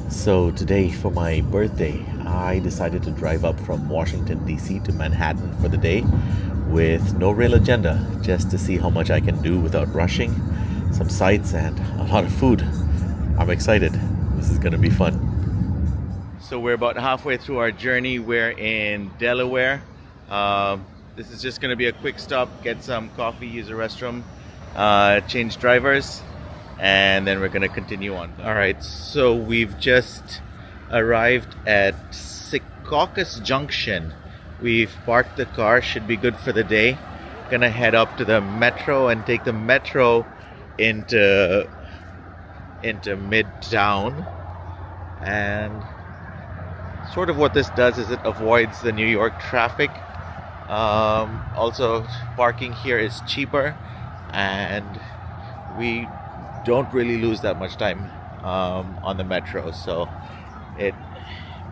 So today for my birthday, I decided to drive up from Washington DC to Manhattan for the day with no real agenda, just to see how much I can do without rushing, some sights and a lot of food. I'm excited. This is going to be fun. So we're about halfway through our journey. We're in Delaware. This is just going to be a quick stop, get some coffee, use a restroom, change drivers, and then we're going to continue on. All right, so we've just arrived at Secaucus Junction. We've parked the car, should be good for the day. Gonna head up to the metro and take the metro into Midtown. And sort of what this does is it avoids the New York traffic. Also, parking here is cheaper, and we don't really lose that much time on the metro, so it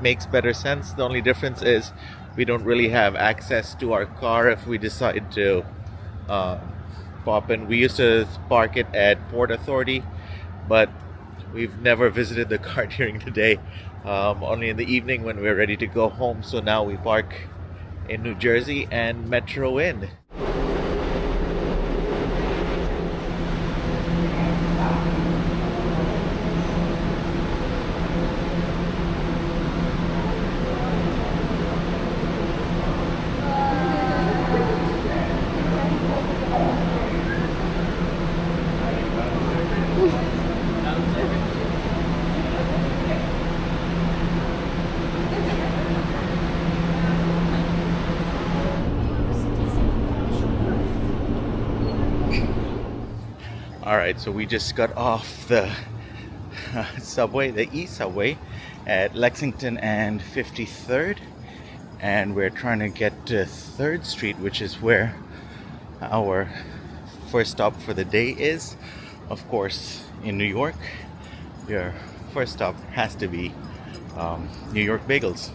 makes better sense. The only difference is we don't really have access to our car if we decide to pop in. We used to park it at Port Authority, but we've never visited the car during the day, only in the evening when we're ready to go home. So now we park in New Jersey and metro in. Alright, so we just got off the subway, the E-subway at Lexington and 53rd, and we're trying to get to 3rd Street, which is where our first stop for the day is. Of course, in New York, your first stop has to be New York Bagels.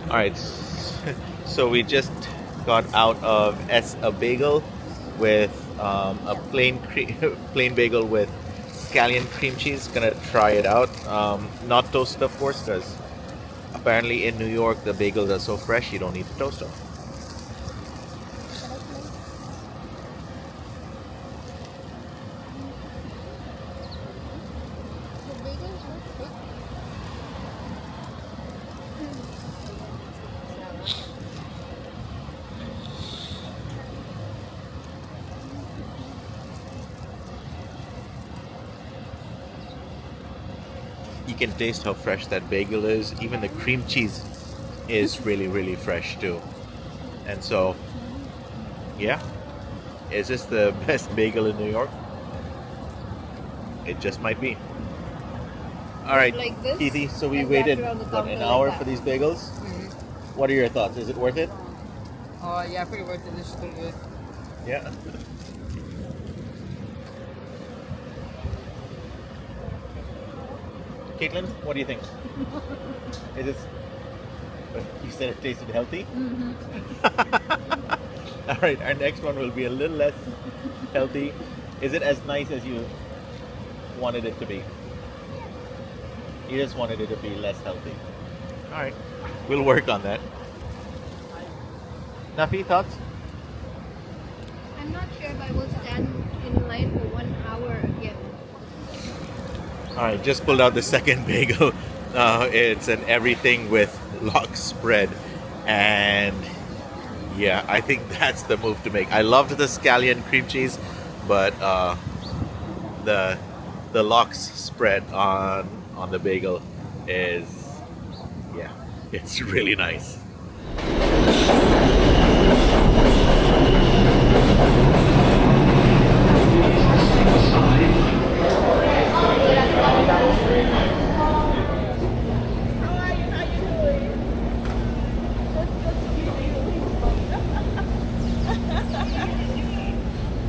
Alright, so we just got out of Ess-a-Bagel with a plain bagel with scallion cream cheese. Gonna try it out. Not toasted, of course, because apparently in New York the bagels are so fresh you don't need to toast them. You can taste how fresh that bagel is. Even the cream cheese is really, really fresh too. And so, yeah, is this the best bagel in New York? It just might be. All right, like this, Keithy, so we waited an hour for these bagels. Mm-hmm. What are your thoughts? Is it worth it? Oh, yeah, pretty worth it. This is pretty good. Yeah. Caitlin, what do you think? Is it? You said it tasted healthy. Mm-hmm. All right, our next one will be a little less healthy. Is it as nice as you wanted it to be? You just wanted it to be less healthy. All right, we'll work on that. Nafi, thoughts? I'm not sure if I will stand in line for 1 hour again. All right, just pulled out the second bagel. It's an everything with lox spread, and yeah, I think that's the move to make. I loved the scallion cream cheese, but the lox spread on the bagel is, yeah, it's really nice.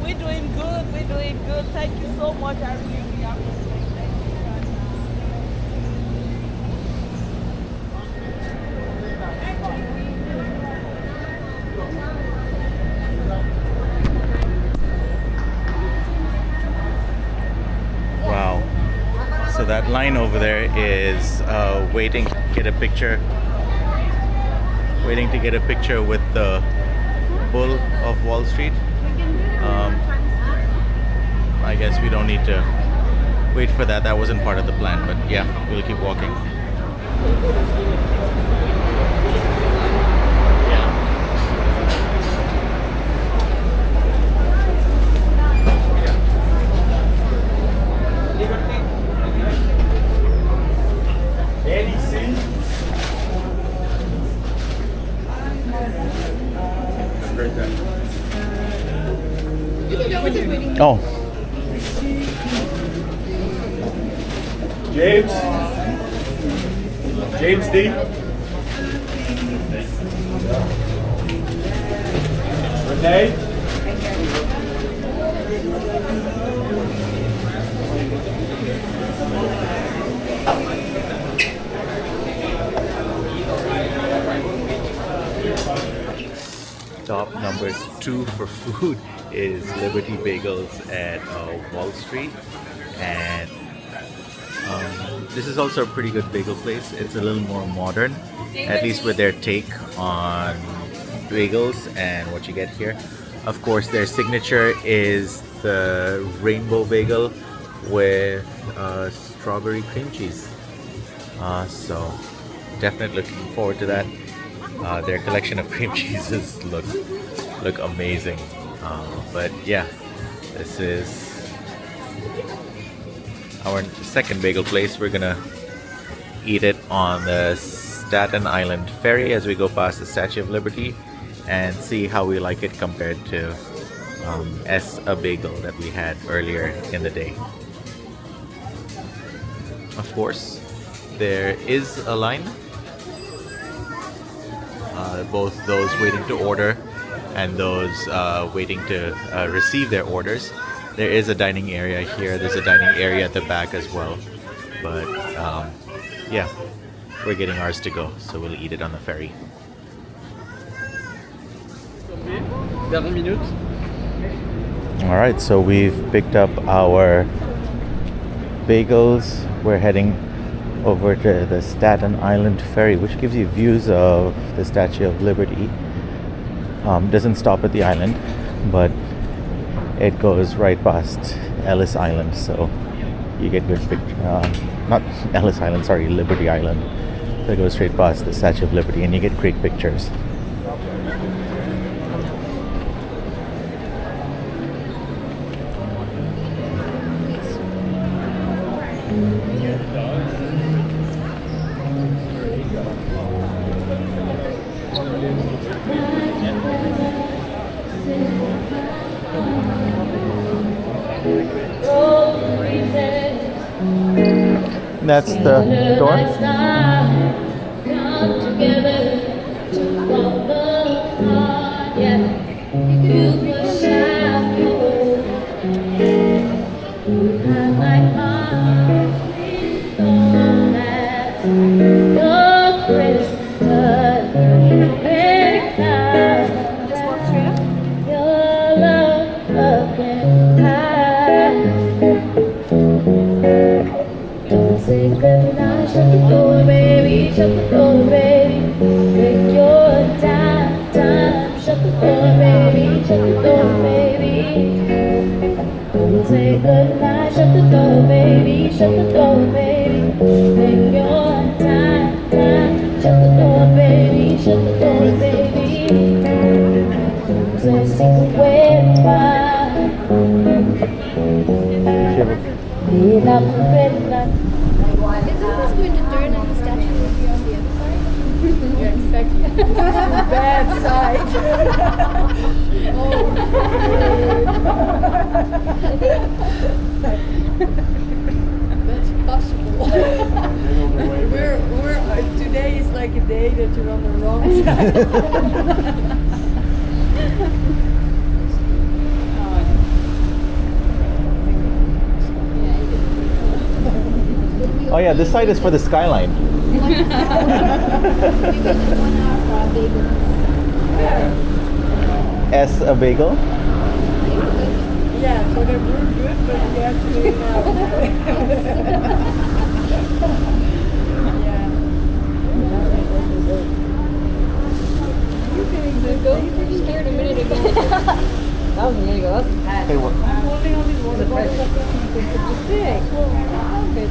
We're doing We're doing good. Thank you so much. I really appreciate it. Thank you. Wow. So that line over there is waiting to get a picture. Waiting to get a picture with the Bull of Wall Street. I guess we don't need to wait for that. That wasn't part of the plan, but yeah, we'll keep walking. Oh. James? James D? Renee? Stop number 2 for food is Liberty Bagels at Wall Street, and this is also a pretty good bagel place. It's a little more modern, at least with their take on bagels and what you get here. Of course, their signature is the rainbow bagel with strawberry cream cheese. So definitely looking forward to that. Their collection of cream cheeses look amazing. But yeah, this is our second bagel place. We're gonna eat it on the Staten Island Ferry as we go past the Statue of Liberty and see how we like it compared to Ess-a-Bagel that we had earlier in the day. Of course, there is a line. Both those waiting to order and those waiting to receive their orders. There is a dining area here. There's a dining area at the back as well. But yeah, we're getting ours to go, so we'll eat it on the ferry. Alright, so we've picked up our bagels. We're heading over to the Staten Island Ferry, which gives you views of the Statue of Liberty. Doesn't stop at the island, but it goes right past Ellis Island, so you get good picture. Not Ellis Island, sorry, Liberty Island. So it goes straight past the Statue of Liberty, and you get great pictures. That's the door. Isn't this going to turn and the statue will be on the other side? You're expecting bad side. That's possible. Today is like a day that you're on the wrong side. Oh yeah, this side is for the skyline. Maybe just 1 hour for our bagel. Ess-a-Bagel. Yeah, so they were good, but you have to wait now. Go. You scared a minute ago. That was a minute ago. That's bad. Hey, what? I'm holding all these water bottles up there. Sick. Oh, hey,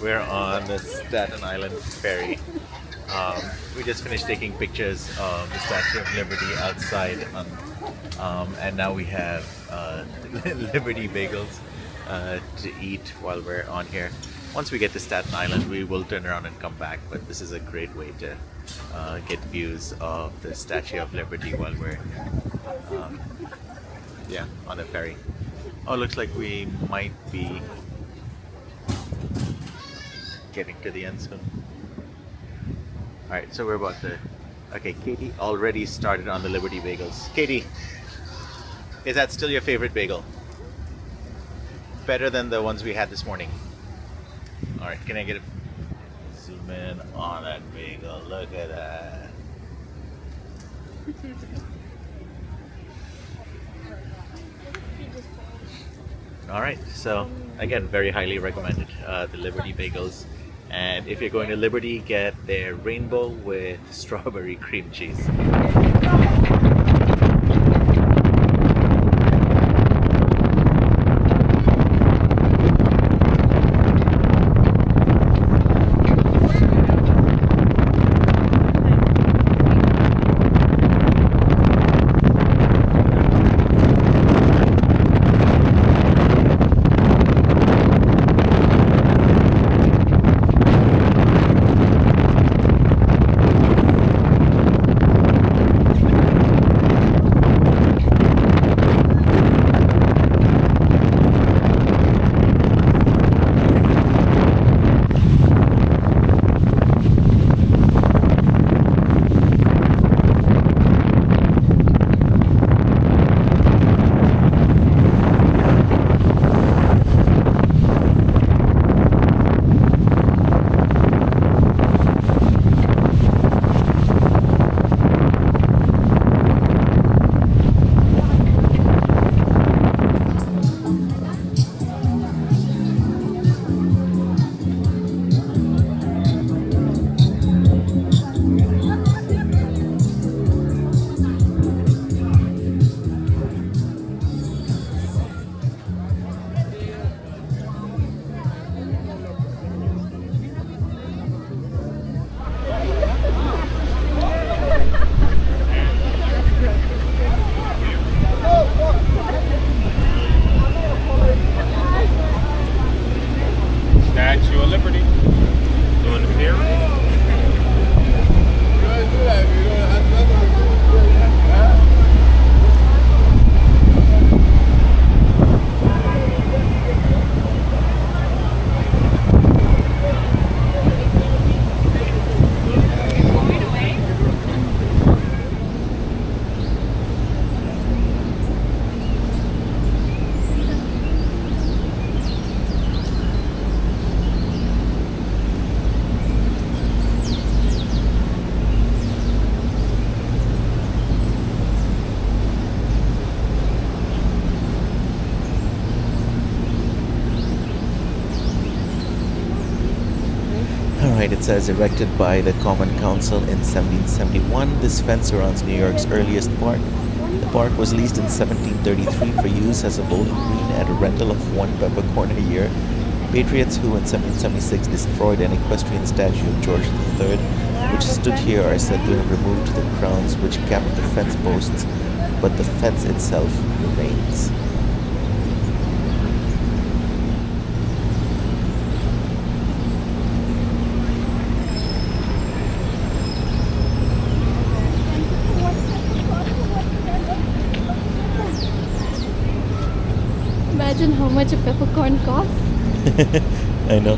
We're on the Staten Island Ferry. We just finished taking pictures of the Statue of Liberty outside, and now we have Liberty Bagels to eat while we're on here. Once we get to Staten Island, we will turn around and come back, but this is a great way to get views of the Statue of Liberty while we're on the ferry. Oh, looks like we might be getting to the end soon. Alright, so we're about to... Okay, Katie already started on the Liberty Bagels. Katie, is that still your favorite bagel? Better than the ones we had this morning? Alright, can I get a zoom in on that bagel? Look at that. Alright, so again, very highly recommended, the Liberty Bagels. And if you're going to Liberty, get their rainbow with strawberry cream cheese. Liberty. Doing Ferry. Alright, it says erected by the Common Council in 1771. This fence surrounds New York's earliest park. The park was leased in 1733 for use as a bowling green at a rental of 1 peppercorn a year. Patriots who in 1776 destroyed an equestrian statue of George III, which stood here, are said to have removed the crowns which capped the fence posts, but the fence itself remains. Imagine how much a peppercorn costs. I know.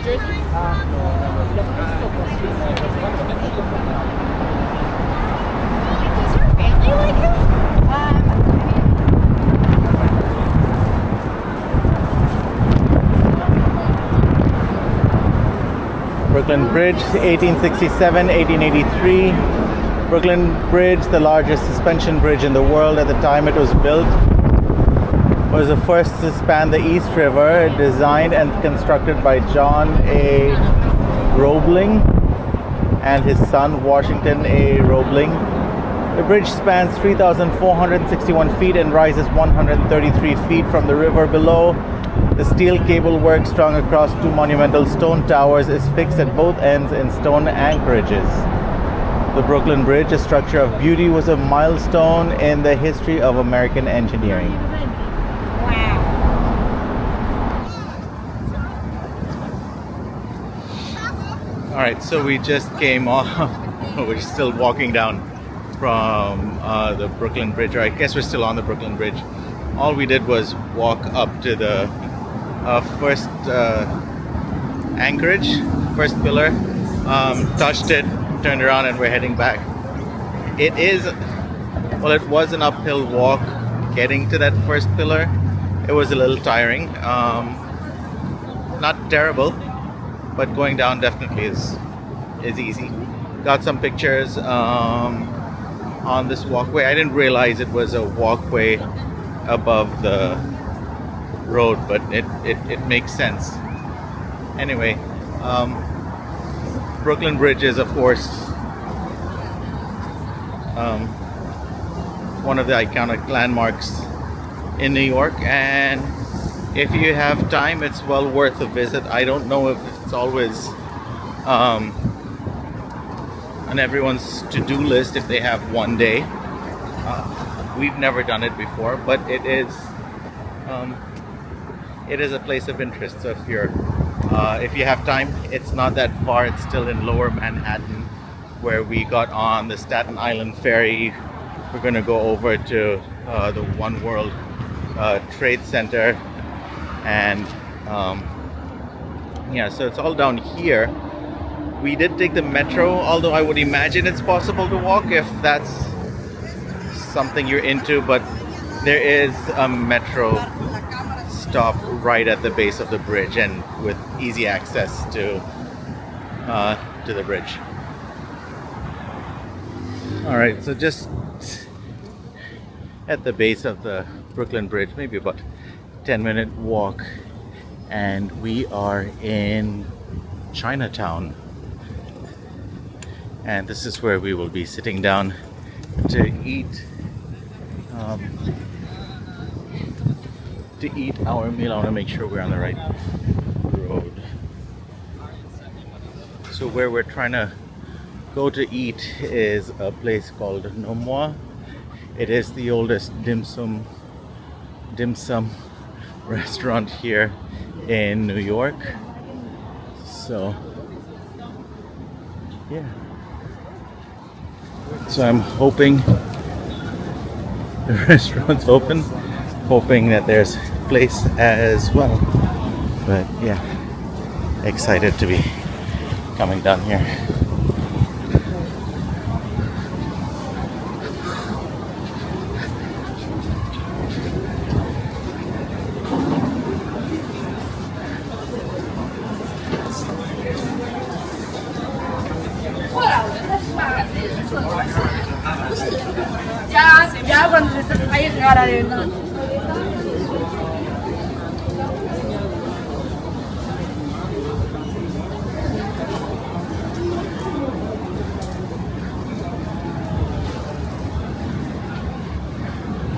Jersey? Does her family like him? Brooklyn Bridge, 1867, 1883. Brooklyn Bridge, the largest suspension bridge in the world at the time it was built, was the first to span the East River, designed and constructed by John A. Roebling and his son Washington A. Roebling. The bridge spans 3,461 feet and rises 133 feet from the river below. The steel cable work strung across two monumental stone towers is fixed at both ends in stone anchorages. The Brooklyn Bridge, a structure of beauty, was a milestone in the history of American engineering. Alright, so we just came off, we're still walking down from the Brooklyn Bridge, or I guess we're still on the Brooklyn Bridge. All we did was walk up to the first anchorage, first pillar, touched it, turned around, and we're heading back. It was an uphill walk getting to that first pillar. It was a little tiring, not terrible, but going down definitely is easy. Got some pictures on this walkway. I didn't realize it was a walkway above the road, but it makes sense. Anyway, Brooklyn Bridge is, of course, one of the iconic landmarks in New York, and if you have time, it's well worth a visit. I don't know if it's always on everyone's to-do list if they have one day. We've never done it before, but it is a place of interest. So if you have time, it's not that far. It's still in Lower Manhattan, where we got on the Staten Island Ferry. We're going to go over to the One World Trade Center, and so it's all down here. We did take the metro, although I would imagine it's possible to walk if that's something you're into, but there is a metro stop right at the base of the bridge, and with easy access to the bridge. Alright, so just at the base of the Brooklyn Bridge, maybe about 10-minute walk, and we are in Chinatown, and this is where we will be sitting down to eat our meal. I want to make sure we're on the right road. So where we're trying to go to eat is a place called Nom Wah. It is the oldest dim sum restaurant here in New York. So yeah. So I'm hoping the restaurant's open, hoping that there's a place as well. But yeah, excited to be coming down here.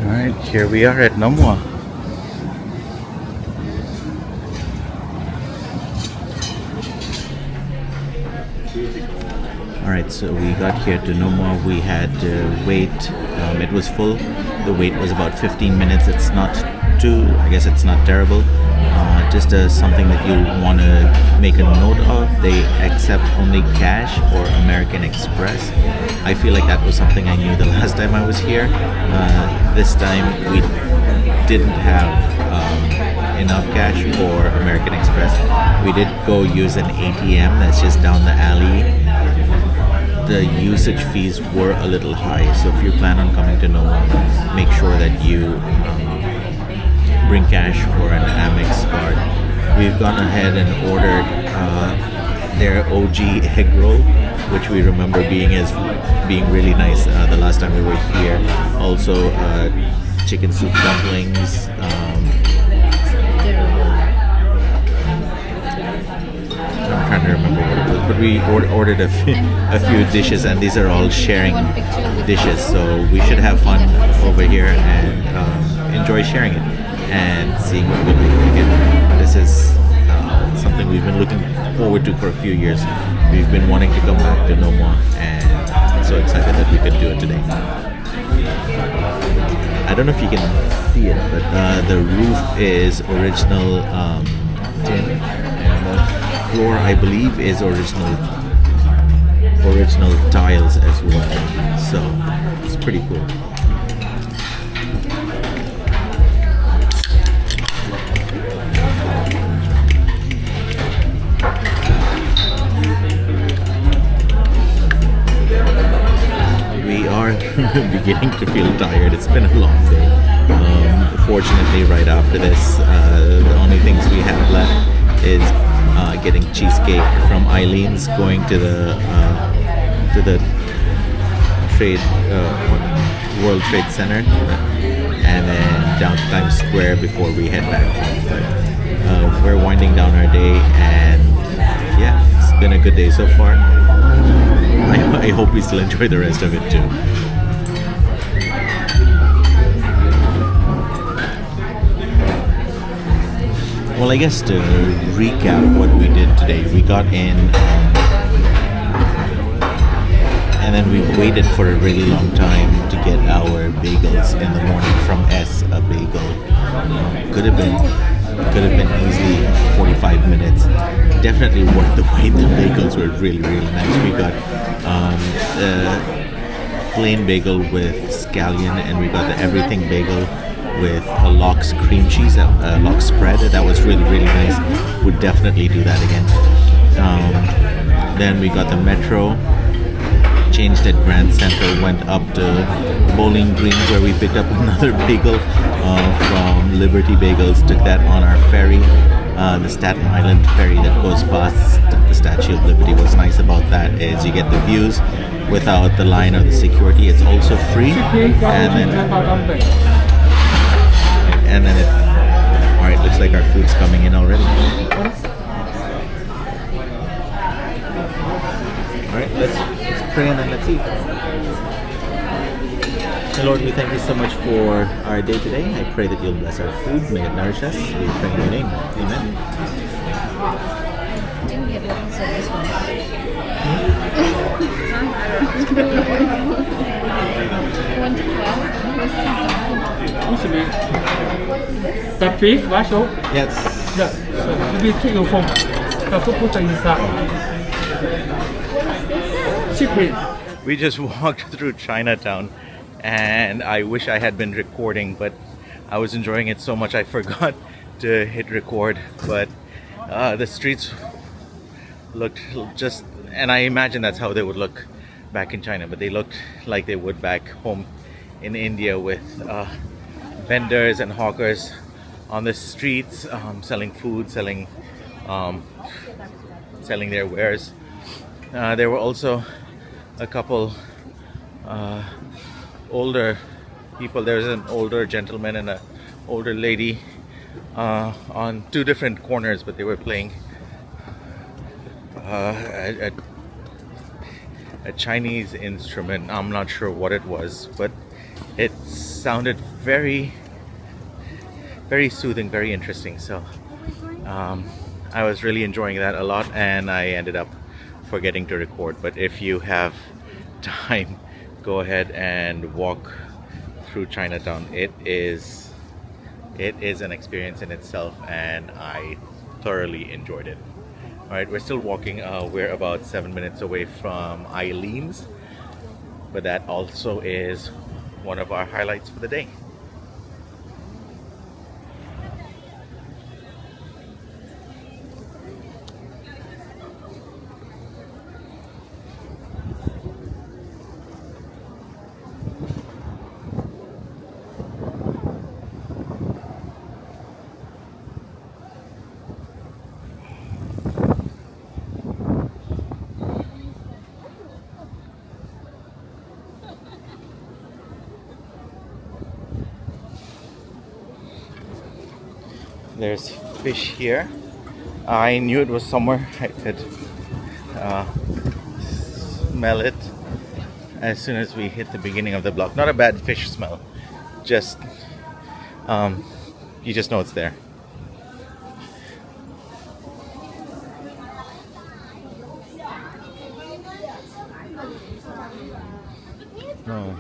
Alright, here we are at Nom Wah. Alright, so we got here to Nom Wah. We had to wait. It was full. The wait was about 15 minutes. It's not terrible. Just something that you want to make a note of. They accept only cash or American Express. I feel like that was something I knew the last time I was here. This time we didn't have enough cash for American Express. We did go use an ATM that's just down the alley. The usage fees were a little high, so if you plan on coming to Nom Wah, make sure that you bring cash for an Amex card. We've gone ahead and ordered their OG egg roll, which we remember being really nice the last time we were here. Also, chicken soup dumplings. I'm trying to remember what it was, but we ordered a few dishes, and these are all sharing dishes, so we should have fun over here and enjoy sharing it and seeing what we like again. This is something we've been looking forward to for a few years. We've been wanting to come back to Nom Wah, and I'm so excited that we could do it today. I don't know if you can see it, but the roof is original tin, and the floor, I believe, is original tiles as well. So it's pretty cool. We are beginning to feel tired. It's been a long day. Fortunately, right after this, the only things we have left is getting cheesecake from Eileen's, going to the World Trade Center, and then down to Times Square before we head back home. But we're winding down our day, and yeah, it's been a good day so far. I hope we still enjoy the rest of it too. Well, I guess to recap what we did today, we got in and then we waited for a really long time to get our bagels in the morning from Ess-a-Bagel. Could have been easily 45 minutes. Definitely worth the wait. The bagels were really nice. We got the plain bagel with scallion, and we got the everything bagel with a lox cream cheese, a lox spread. That was really nice. Would definitely do that again. Then we got the metro, changed at Grand Central, went up to Bowling Green where we picked up another bagel from Liberty Bagels. Took that on our ferry, the Staten Island ferry that goes past the Statue of Liberty. What's nice about that is you get the views without the line or the security. It's also free, and then it, all right, looks like our food's coming in already. All right, let's pray and then let's eat. Lord, we thank you so much for our day today. I pray that you'll bless our food, may it nourish us. We pray in your name. Amen. Didn't get what you said this one. One to class. The beef, wash out. Yes. Yeah, so maybe take your phone. The food put inside. Secret. We just walked through Chinatown, and I wish I had been recording, but I was enjoying it so much I forgot to hit record. But the streets looked just, and I imagine that's how they would look back in China, but they looked like they would back home in India, with vendors and hawkers on the streets, selling food, selling their wares. There were also a couple older people. There was an older gentleman and an older lady on two different corners, but they were playing a Chinese instrument. I'm not sure what it was, but it sounded very soothing, very interesting. So I was really enjoying that a lot, and I ended up forgetting to record. But if you have time, go ahead and walk through Chinatown. It is an experience in itself, and I thoroughly enjoyed it. All right, we're still walking. We're about 7 minutes away from Eileen's, but that also is one of our highlights for the day. There's fish here. I knew it was somewhere. I could smell it as soon as we hit the beginning of the block. Not a bad fish smell, just you just know it's there. Oh.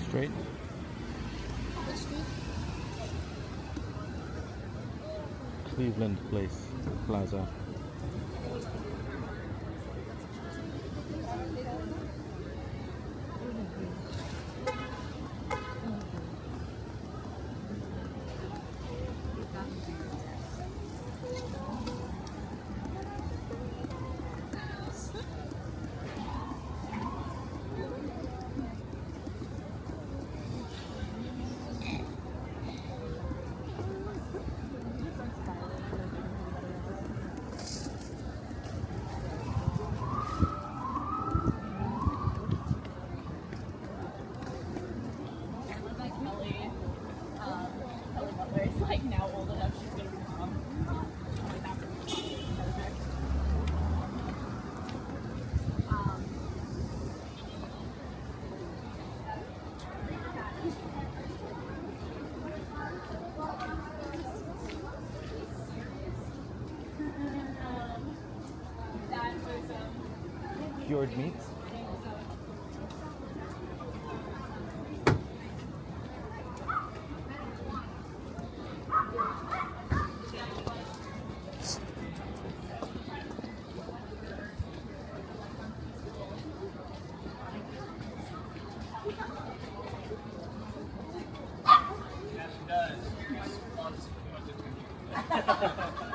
Straight. Cleveland Place Plaza. Cured meats.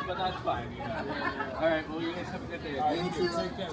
But that's fine. All right. Well, you guys have a good day. You too. Take care.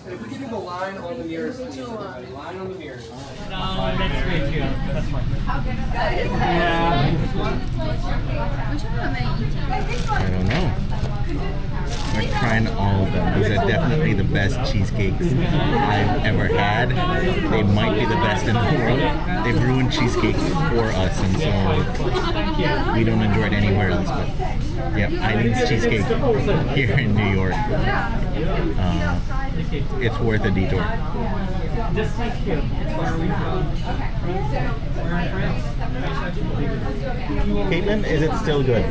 If we can do the line on the mirrors, please. Everybody. Line on the mirrors. No, next week, yeah. That's fine. I don't know. We're trying all of them. These are definitely the best cheesecakes I've ever had. They might be the best in the world. They've ruined cheesecakes for us, and so we don't enjoy it anywhere else. But yep, Eileen's Cheesecake here in New York. It's worth a detour. Just take care. Caitlin, is it still good?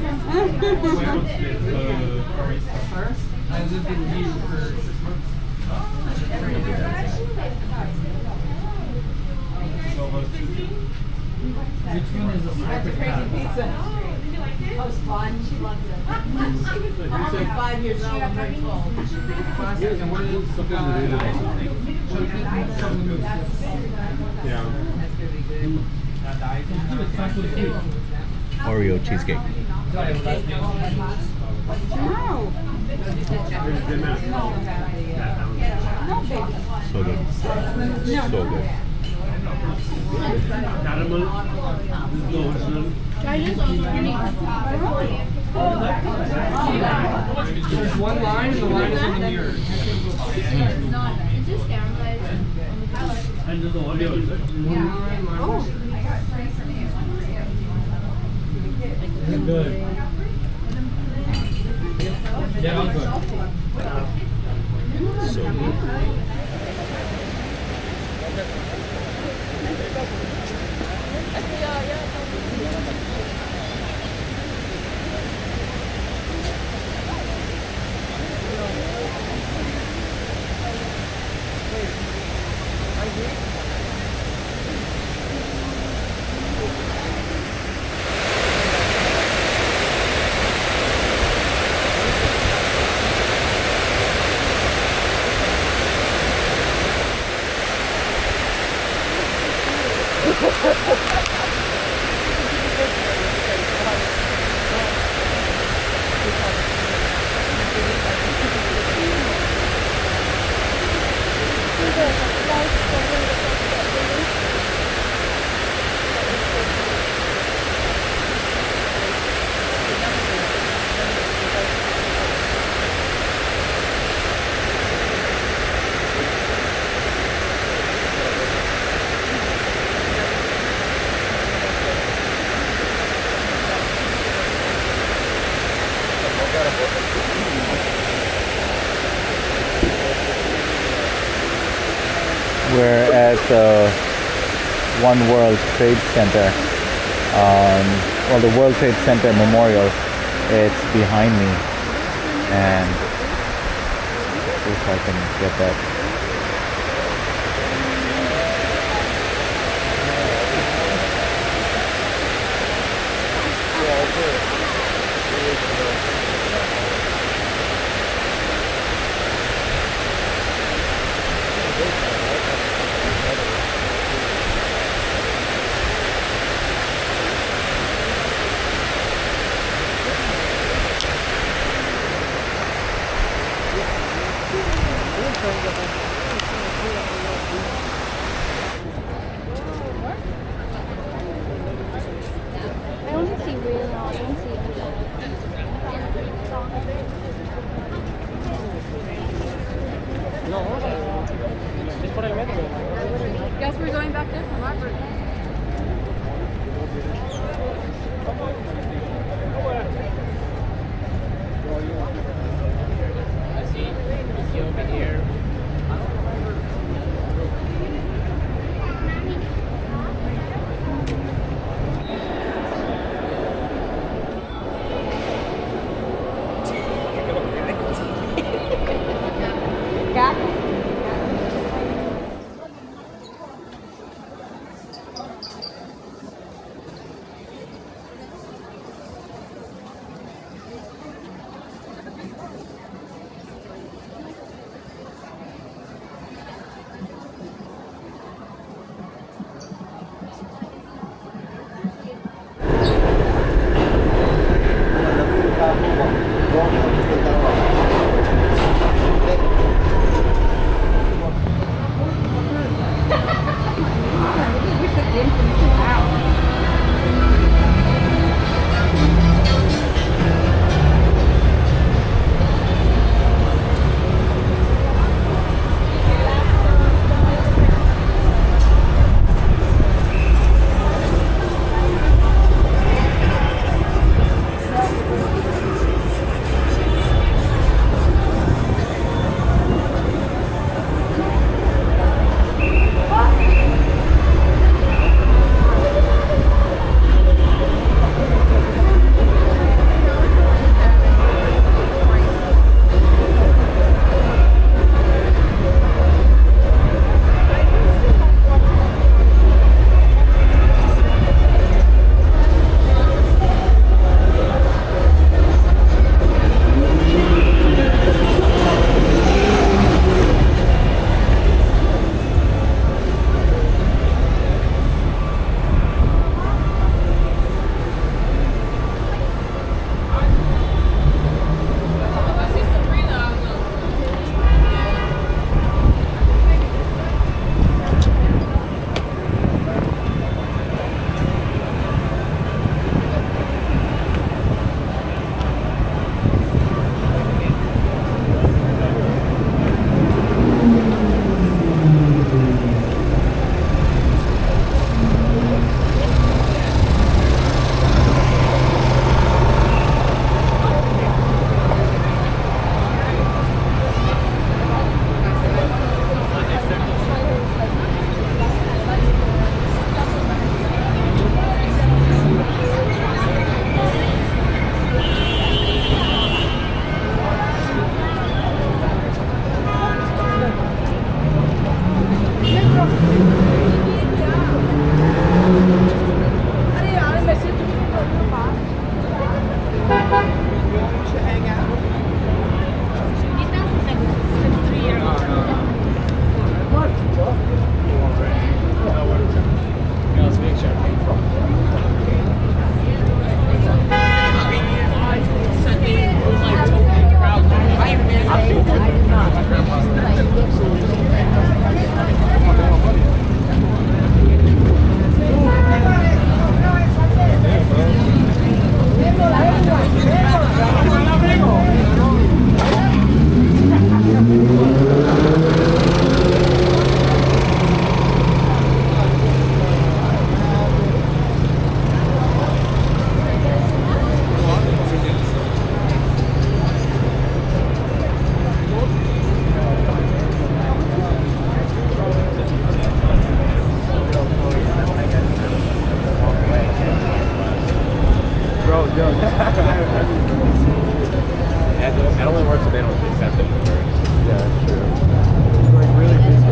Has it been here for 6 months? Which one is a separate pizza? That was fun. She loved it. I'm only 5 years old. I'm very tall. Classic, and what is something new? Yeah. Oreo cheesecake. So good. So good. Caramel. There's one line, and the line is on the mirrors. It's not. It's just caramelized. And the Oreo, is it? Good. Yeah, all good. So good. at the One World Trade Center. Well, the World Trade Center Memorial. It's behind me, and if I can get that. It only works if they don't accept it first. Yeah, that's true. Like really busy.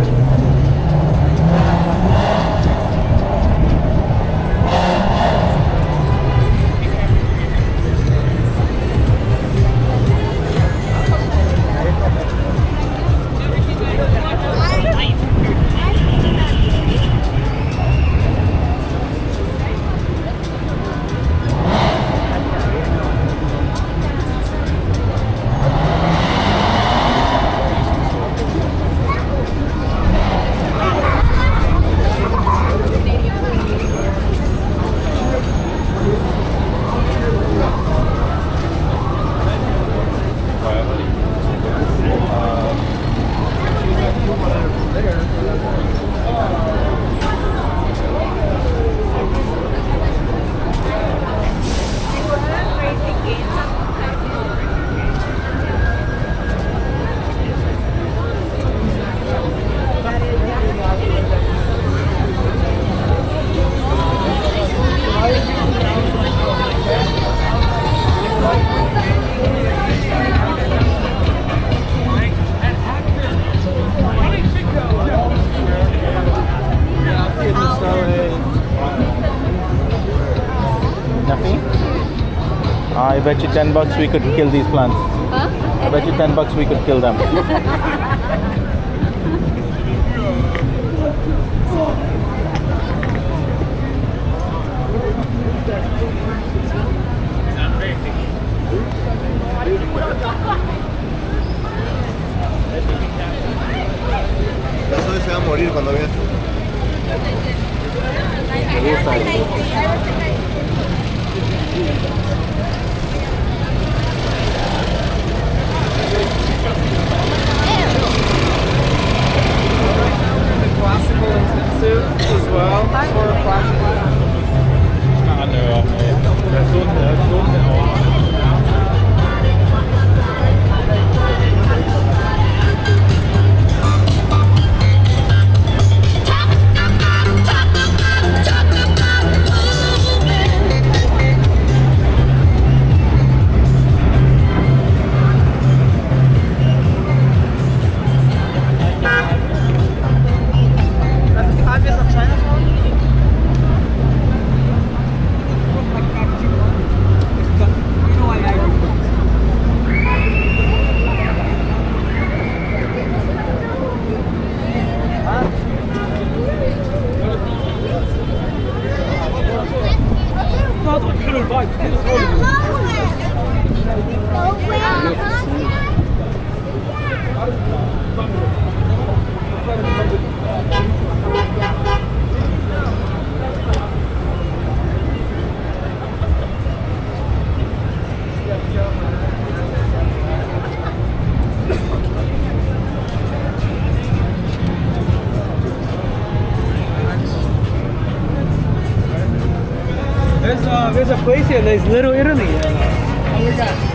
I bet you $10 we could kill these plants. Huh? I bet you $10 we could kill them. Eso se va a morir cuando veas. Me gusta eso. Classical intensive as well. Sort of classical. That's the 5 years of Chinatown. There's a place here. There's Little Italy. Oh my God.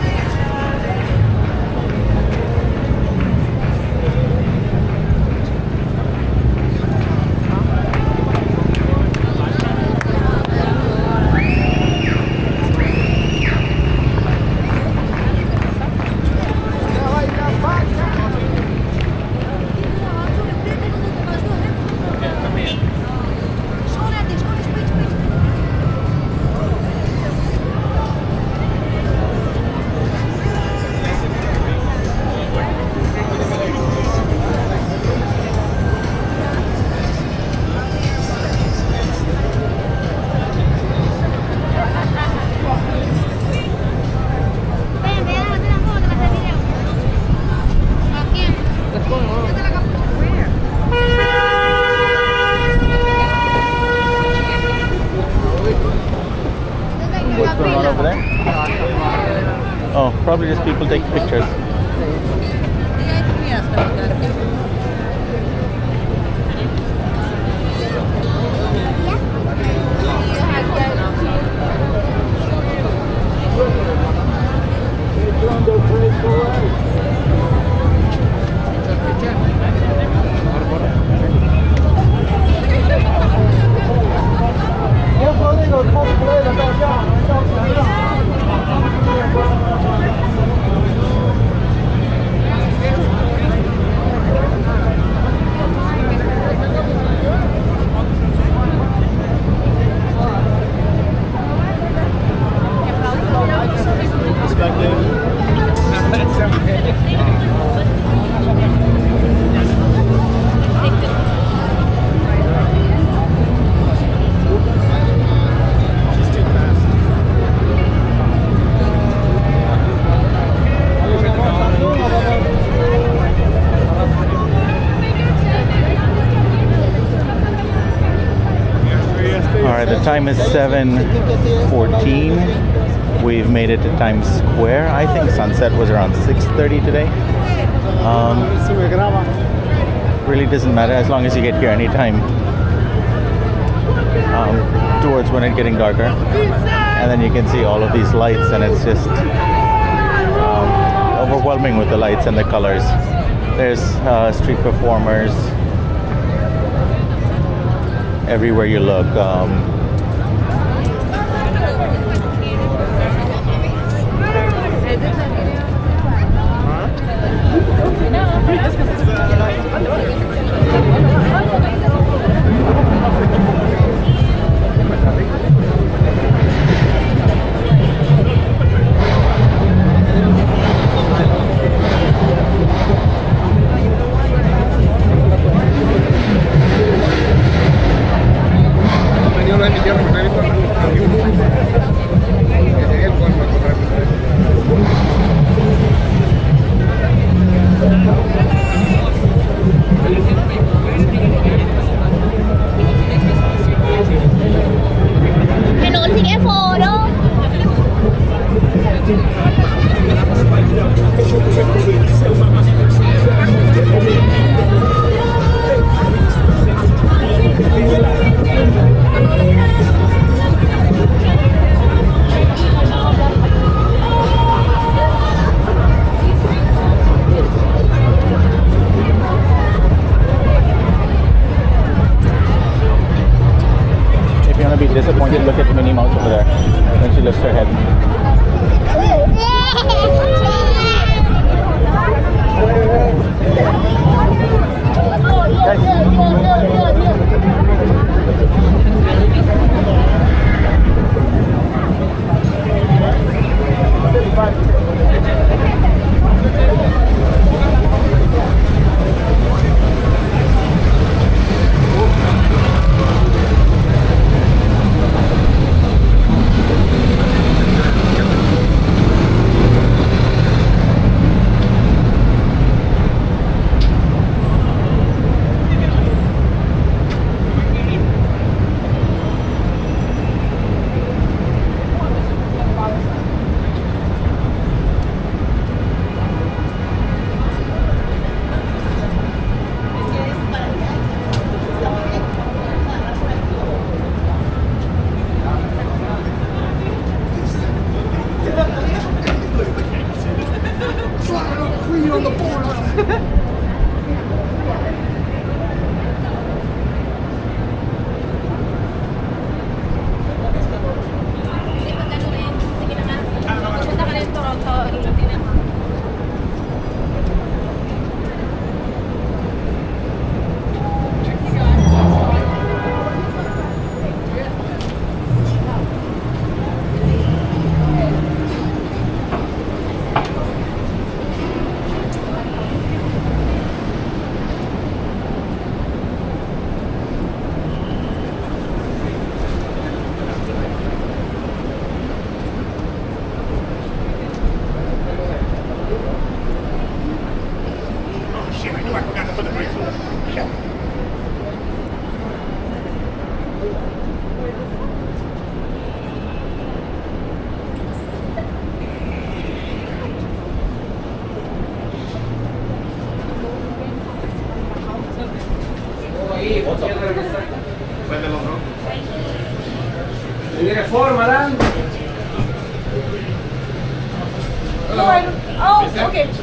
What's going on over there? Oh, probably just people taking pictures. Time is 7:14. We've made it to Times Square. I think sunset was around 6:30 today. Really doesn't matter as long as you get here anytime towards when it's getting darker. And then you can see all of these lights, and it's just overwhelming with the lights and the colors. There's street performers everywhere you look. Disappointed, look at Minnie Mouse over there when she lifts her head.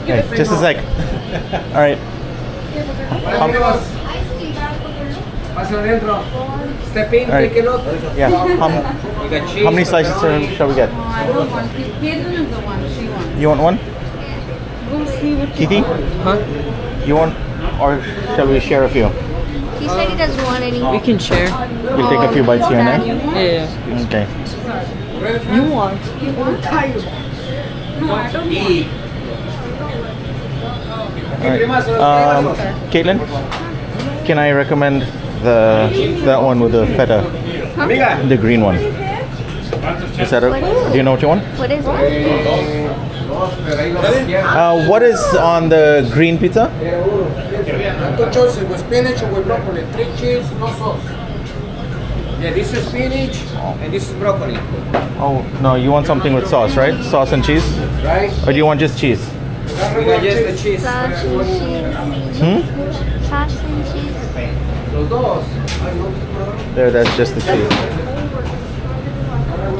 Okay, just a sec. All right. Step in, All right. take a look. Yeah. How many slices shall we get? I don't want it. Caitlin is the one she wants. You want one? We'll see what Kitty? Huh? You want, or shall we share a few? He said he doesn't want any. We can share. We'll take a few bites here and there. Yeah. Okay. You want? All right. Caitlin, can I recommend that one with the feta, the green one? Is that do you know what you want? What is it? What is on the green pizza? Two choices with spinach or with broccoli. 3 cheese, no sauce. Yeah, this is spinach and this is broccoli. Oh, no, you want something with sauce, right? Sauce and cheese? Right? Or do you want just cheese? We got just the cheese. Sauce and cheese. Sauce and cheese. Los dos. There, that's just the cheese.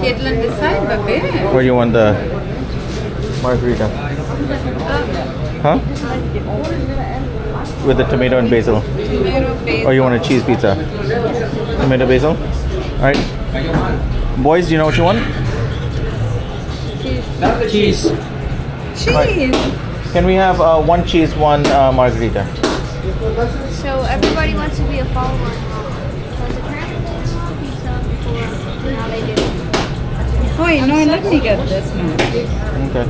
Caitlin, decide, baby. Or do you want the margarita? Huh? With the tomato and basil. Or you want a cheese pizza? Tomato basil? Alright. Boys, do you know what you want? Cheese. Cheese. Can we have one cheese, one margarita? So everybody wants to be a follower. Because apparently they love pizza before now they do. Wait, no, let me get this now. Okay.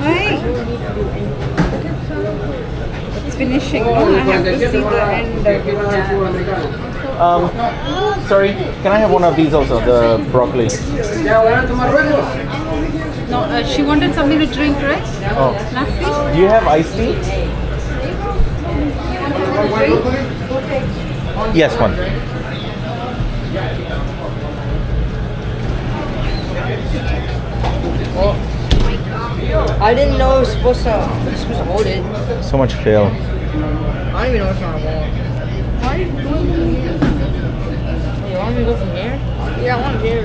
Wait. It's finishing. Oh, I have to see the end of it. Sorry, can I have one of these also? The broccoli. No, she wanted something to drink, right? Oh. Nothing? Do you have iced tea? Yes, one. I didn't know it was supposed to hold it. So much fail. I don't even know what's on the wall. Why are you going from here? You want me to go from here? Yeah, I want to here.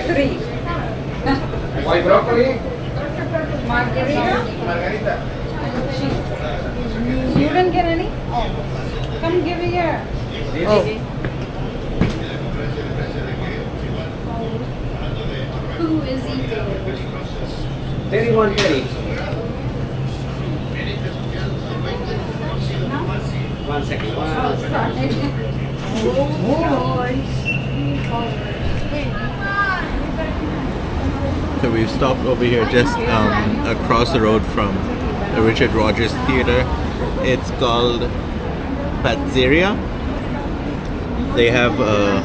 Three. White broccoli. Margarita. You didn't get any? Come give it here. Who is eating? 31 penny. One second. So we've stopped over here just across the road from the Richard Rogers Theater. It's called Patzeria. They have a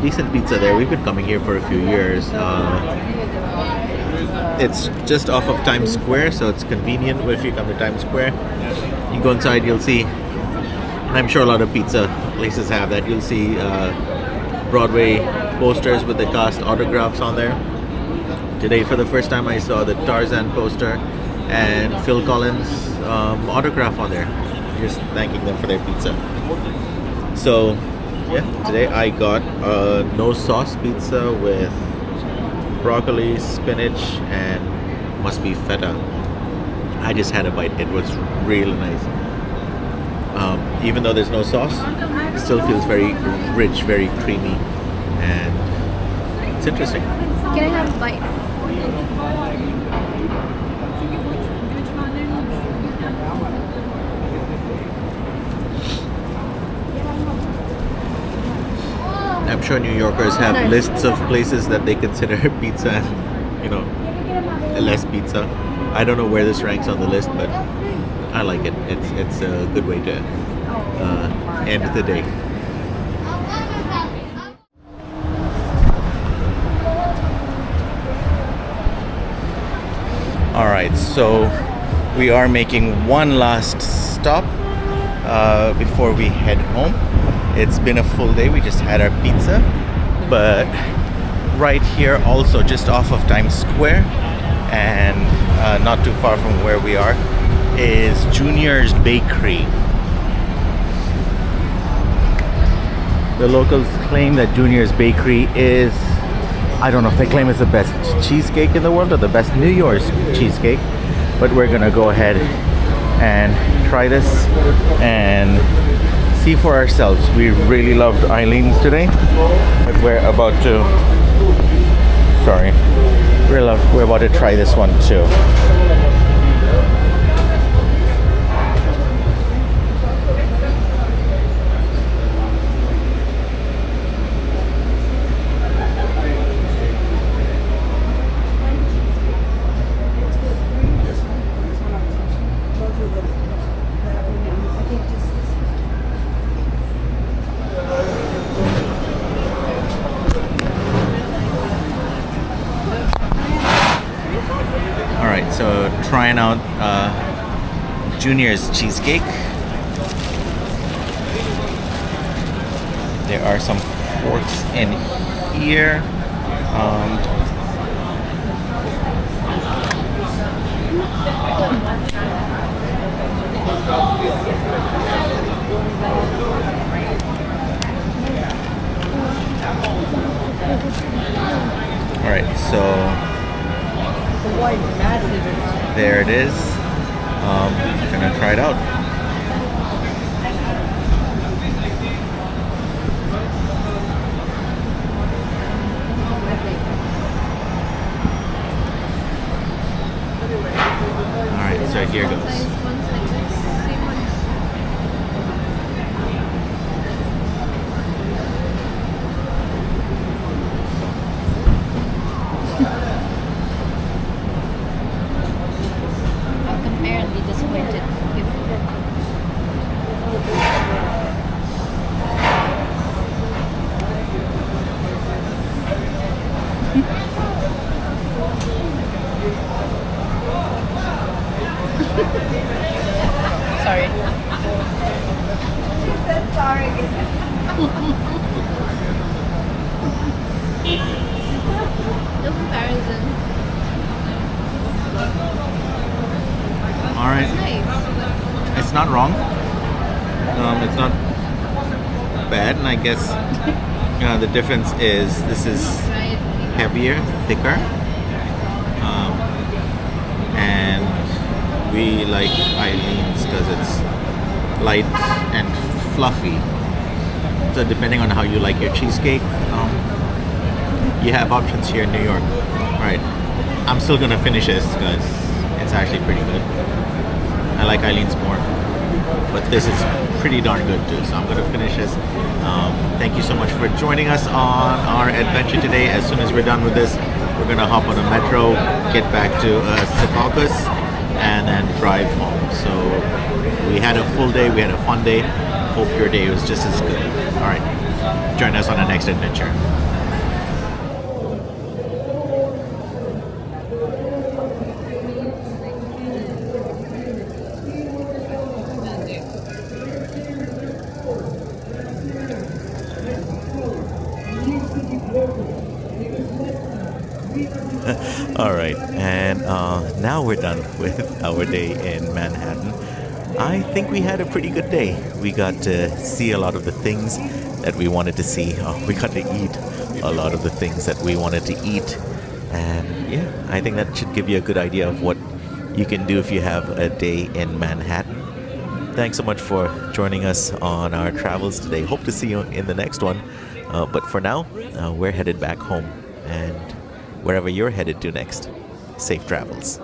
decent pizza there. We've been coming here for a few years. It's just off of Times Square, so it's convenient if you come to Times Square. You go inside, you'll see, and I'm sure a lot of pizza places have that, you'll see Broadway posters with the cast autographs on there. Today, for the first time, I saw the Tarzan poster and Phil Collins autograph on there, just thanking them for their pizza. So, yeah, today I got a no sauce pizza with broccoli, spinach, and must be feta. I just had a bite. It was really nice. Even though there's no sauce, it still feels very rich, very creamy, and it's interesting. Can I have a bite? I'm sure New Yorkers have lists of places that they consider pizza and, less pizza. I don't know where this ranks on the list, but I like it. It's a good way to end the day. Alright, so we are making one last stop before we head home. It's been a full day. We just had our pizza, but right here also just off of Times Square and not too far from where we are is Junior's Bakery. The locals claim that Junior's Bakery is, I don't know if they claim it's the best cheesecake in the world or the best New York cheesecake, but we're gonna go ahead and try this and see for ourselves. We really loved Eileen's today, but we're about to try this one too. Alright, so trying out Junior's Cheesecake. There are some forks in here. Alright, so there it is. Gonna try it out. Alright, so here goes. I'll compare and be disappointed. Sorry. She said sorry. No comparison. Alright. It's nice. It's not wrong. It's not bad, and I guess the difference is this is Right. heavier, thicker, and we like Eileen's because it's light and fluffy. So depending on how you like your cheesecake, you have options here in New York. Right. I'm still gonna finish this because it's actually pretty good. I like Eileen's more, but this is pretty darn good too. So I'm gonna finish this. Thank you so much for joining us on our adventure today. As soon as we're done with this, we're gonna hop on a metro, get back to Secaucus, and then drive home. So we had a full day, we had a fun day. Hope your day was just as good. All right, join us on the next adventure. All right, and now we're done with our day in Manhattan. I think we had a pretty good day. We got to see a lot of the things that we wanted to see. We got to eat a lot of the things that we wanted to eat. And yeah, I think that should give you a good idea of what you can do if you have a day in Manhattan. Thanks so much for joining us on our travels today. Hope to see you in the next one. But for now, we're headed back home. And wherever you're headed to next, safe travels.